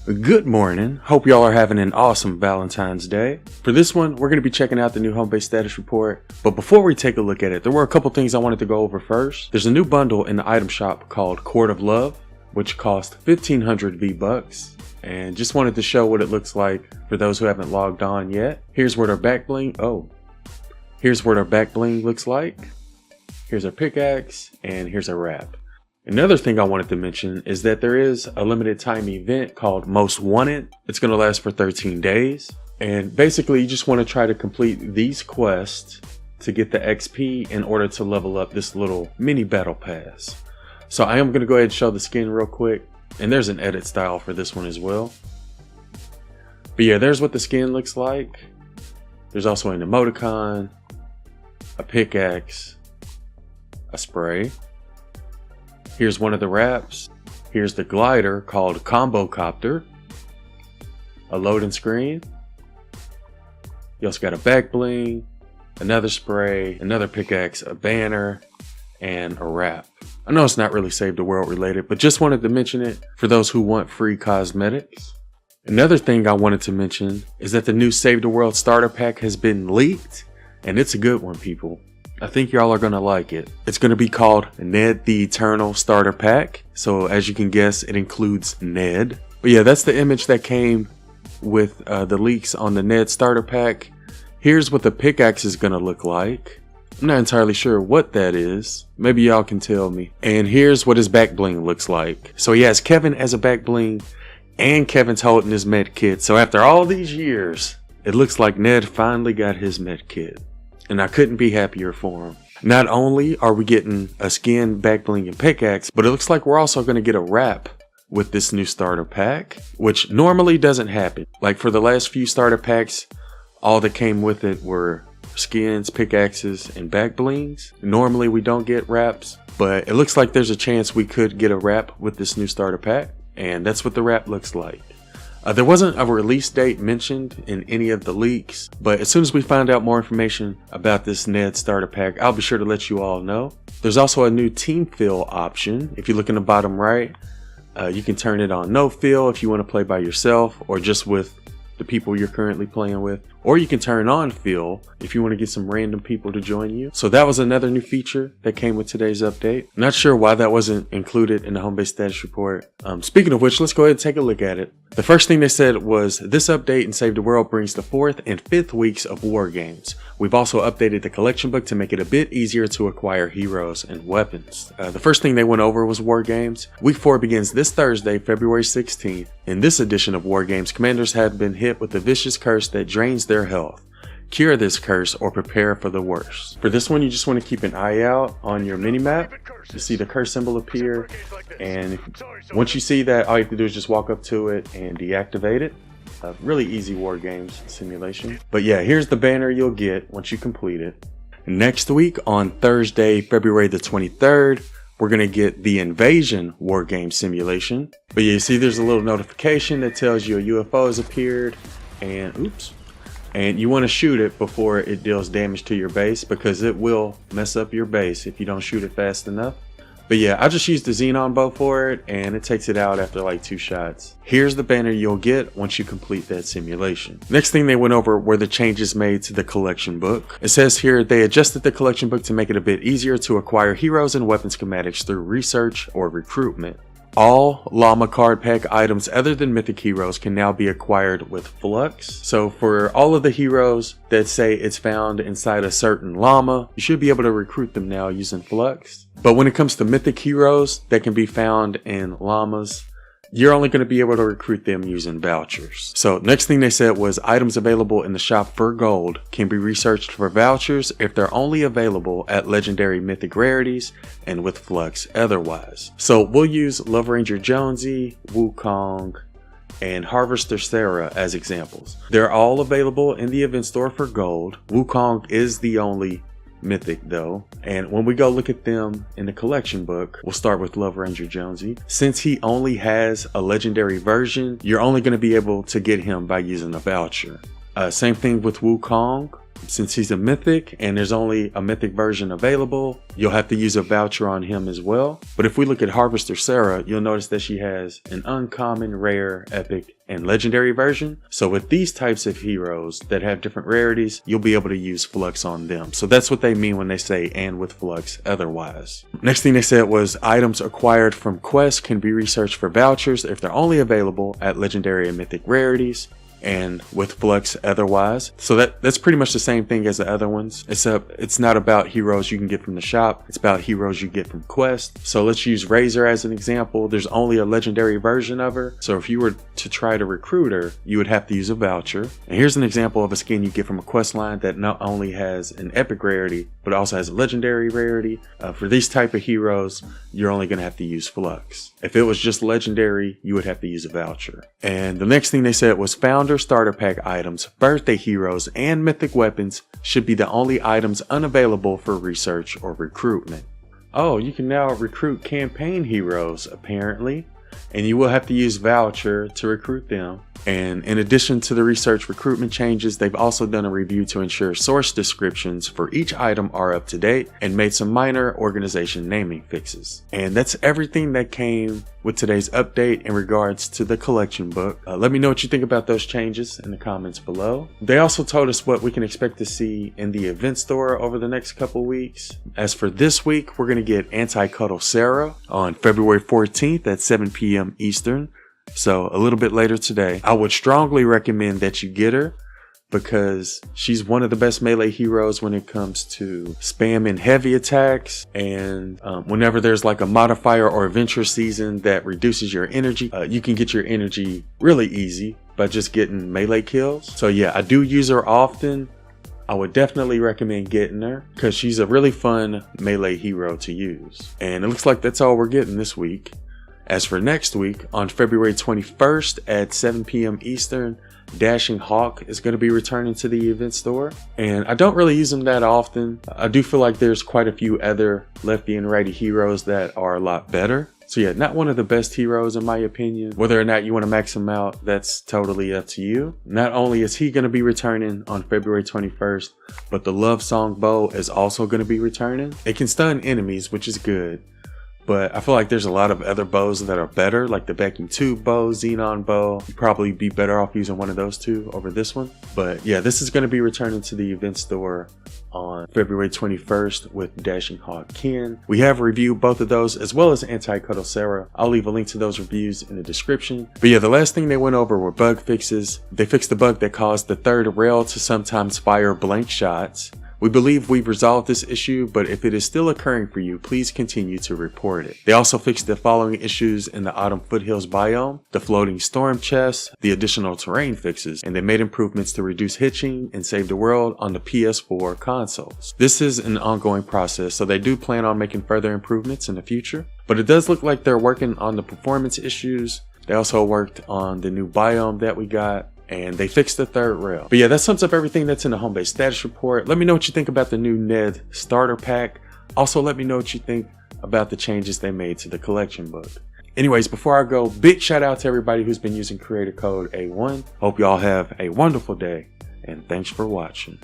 Good morning. Hope y'all are having an awesome Valentine's Day. For this one, we're going to be checking out the new home base status report. But before we take a look at it, there were a couple things I wanted to go over first. There's a new bundle in the item shop called Court of Love, which cost 1,500 V-Bucks. And just wanted to show what it looks like for those who haven't logged on yet. Here's what our back bling, here's what our back bling looks like. Here's our pickaxe, and here's our wrap. Another thing I wanted to mention is that there is a limited time event called Most Wanted. It's going to last for 13 days. And basically you just want to try to complete these quests to get the XP in order to level up this little mini battle pass. So I am going to go ahead and show the skin real quick. And there's an edit style for this one as well. But yeah, there's what the skin looks like. There's also an emoticon, a pickaxe, a spray. Here's one of the wraps. Here's the glider called Combo Copter. A loading screen. You also got a back bling, another spray, another pickaxe, a banner, and a wrap. I know it's not really Save the World related, but just wanted to mention it for those who want free cosmetics. Another thing I wanted to mention is that the new Save the World starter pack has been leaked, and it's a good one, people. I think y'all are gonna like it. It's gonna be called Ned the Eternal Starter Pack. So as you can guess, it includes Ned. But yeah, that's the image that came with the leaks on the Ned Starter Pack. Here's what the pickaxe is gonna look like. I'm not entirely sure what that is. Maybe y'all can tell me. And here's what his back bling looks like. So he has Kevin as a back bling, and Kevin's holding his med kit. So after all these years, it looks like Ned finally got his med kit. And I couldn't be happier for him. Not only are we getting a skin, back bling, and pickaxe, but it looks like we're also going to get a wrap with this new starter pack, which normally doesn't happen. Like for the last few starter packs, all that came with it were skins, pickaxes, and back blings. Normally we don't get wraps, but it looks like there's a chance we could get a wrap with this new starter pack, and that's what the wrap looks like. There wasn't a release date mentioned in any of the leaks, but as soon as we find out more information about this Ned starter pack, I'll be sure to let you all know. There's also a new team fill option. If you look in the bottom right, you can turn it on no fill if you want to play by yourself or just with the people you're currently playing with, or you can turn on fill if you want to get some random people to join you. So that was another new feature that came with today's update. Not sure why that wasn't included in the home base status report. Speaking of which, let's go ahead and take a look at it. The first thing they said was this update in Save the World brings the 4th and 5th weeks of war games. We've also updated the collection book to make it a bit easier to acquire heroes and weapons. The first thing they went over was war games. Week 4 begins this Thursday, February 16th. In this edition of war games, commanders have been hit with a vicious curse that drains their health. Cure this curse or prepare for the worst. For this one, you just want to keep an eye out on your mini-map. You see the curse symbol appear, and once you see that, all you have to do is just walk up to it and deactivate it. Really easy war games simulation. But yeah, here's the banner you'll get once you complete it. Next week on Thursday, February the 23rd, we're going to get the Invasion war game simulation. But yeah, you see there's a little notification that tells you a UFO has appeared, and oops. And you want to shoot it before it deals damage to your base, because it will mess up your base if you don't shoot it fast enough. But yeah, I just used the Xenon bow for it, and it takes it out after like 2 shots. Here's the banner you'll get once you complete that simulation. Next thing they went over were the changes made to the collection book. It says here they adjusted the collection book to make it a bit easier to acquire heroes and weapon schematics through research or recruitment. All llama card pack items other than mythic heroes can now be acquired with Flux. So for all of the heroes that say it's found inside a certain llama, you should be able to recruit them now using Flux. But when it comes to mythic heroes that can be found in llamas, you're only going to be able to recruit them using vouchers. So next thing they said was items available in the shop for gold can be researched for vouchers if they're only available at legendary mythic rarities and with Flux otherwise. So we'll use Love Ranger Jonesy, Wukong, and Harvester Sarah as examples. They're all available in the event store for gold. Wukong is the only mythic though, and when we go look at them in the collection book, we'll start with Love Ranger Jonesy. Since he only has a legendary version, you're only going to be able to get him by using a voucher. Same thing with Wukong. Since he's a mythic and there's only a mythic version available, you'll have to use a voucher on him as well. But if we look at Harvester Sarah, you'll notice that she has an uncommon, rare, epic, and legendary version. So with these types of heroes that have different rarities, you'll be able to use Flux on them. So that's what they mean when they say "and with Flux otherwise." Next thing they said was items acquired from quests can be researched for vouchers if they're only available at legendary and mythic rarities, and with Flux otherwise. So that's pretty much the same thing as the other ones, except it's not about heroes you can get from the shop, it's about heroes you get from quests. So let's use Razor as an example. There's only a legendary version of her, so if you were to try to recruit her, you would have to use a voucher. And here's an example of a skin you get from a quest line that not only has an epic rarity but also has a legendary rarity. For these type of heroes, you're only going to have to use Flux. If it was just legendary, you would have to use a voucher. And the next thing they said was Founder Starter Pack items, birthday heroes, and mythic weapons should be the only items unavailable for research or recruitment. Oh, you can now recruit campaign heroes apparently, and you will have to use voucher to recruit them. And in addition to the research recruitment changes, they've also done a review to ensure source descriptions for each item are up to date and made some minor organization naming fixes. And that's everything that came with today's update in regards to the collection book. Let me know what you think about those changes in the comments below. They also told us what we can expect to see in the event store over the next couple weeks. As for this week, we're going to get Anti-Cuddle Sarah on February 14th at 7 p.m. Eastern. So a little bit later today. I would strongly recommend that you get her because she's one of the best melee heroes when it comes to spamming heavy attacks, and whenever there's like a modifier or adventure season that reduces your energy, you can get your energy really easy by just getting melee kills. So yeah, I do use her often. I would definitely recommend getting her because she's a really fun melee hero to use. And it looks like that's all we're getting this week. As for next week, on February 21st at 7 p.m. Eastern, Dashing Hawk is going to be returning to the event store. And I don't really use them that often. I do feel like there's quite a few other lefty and righty heroes that are a lot better. So yeah, not one of the best heroes in my opinion. Whether or not you want to max him out, that's totally up to you. Not only is he going to be returning on February 21st, but the Love Song Bow is also going to be returning. It can stun enemies, which is good. But I feel like there's a lot of other bows that are better, like the Vacuum Tube bow, Xenon bow. You'd probably be better off using one of those two over this one. But yeah, this is going to be returning to the event store on February 21st with Dashing Hawk Ken. We have reviewed both of those as well as Anti-Cuddle Sarah. I'll leave a link to those reviews in the description. But yeah, the last thing they went over were bug fixes. They fixed the bug that caused the third rail to sometimes fire blank shots. We believe we've resolved this issue, but if it is still occurring for you, please continue to report it. They also fixed the following issues in the Autumn Foothills biome: the floating storm chests, the additional terrain fixes, and they made improvements to reduce hitching and save the world on the PS4 consoles. This is an ongoing process, so they do plan on making further improvements in the future, but it does look like they're working on the performance issues. They also worked on the new biome that we got, and they fixed the third rail. But yeah, that sums up everything that's in the home base status report. Let me know what you think about the new Ned starter pack. Also, let me know what you think about the changes they made to the collection book. Anyways, before I go, big shout out to everybody who's been using creator code A1. Hope y'all have a wonderful day, and thanks for watching.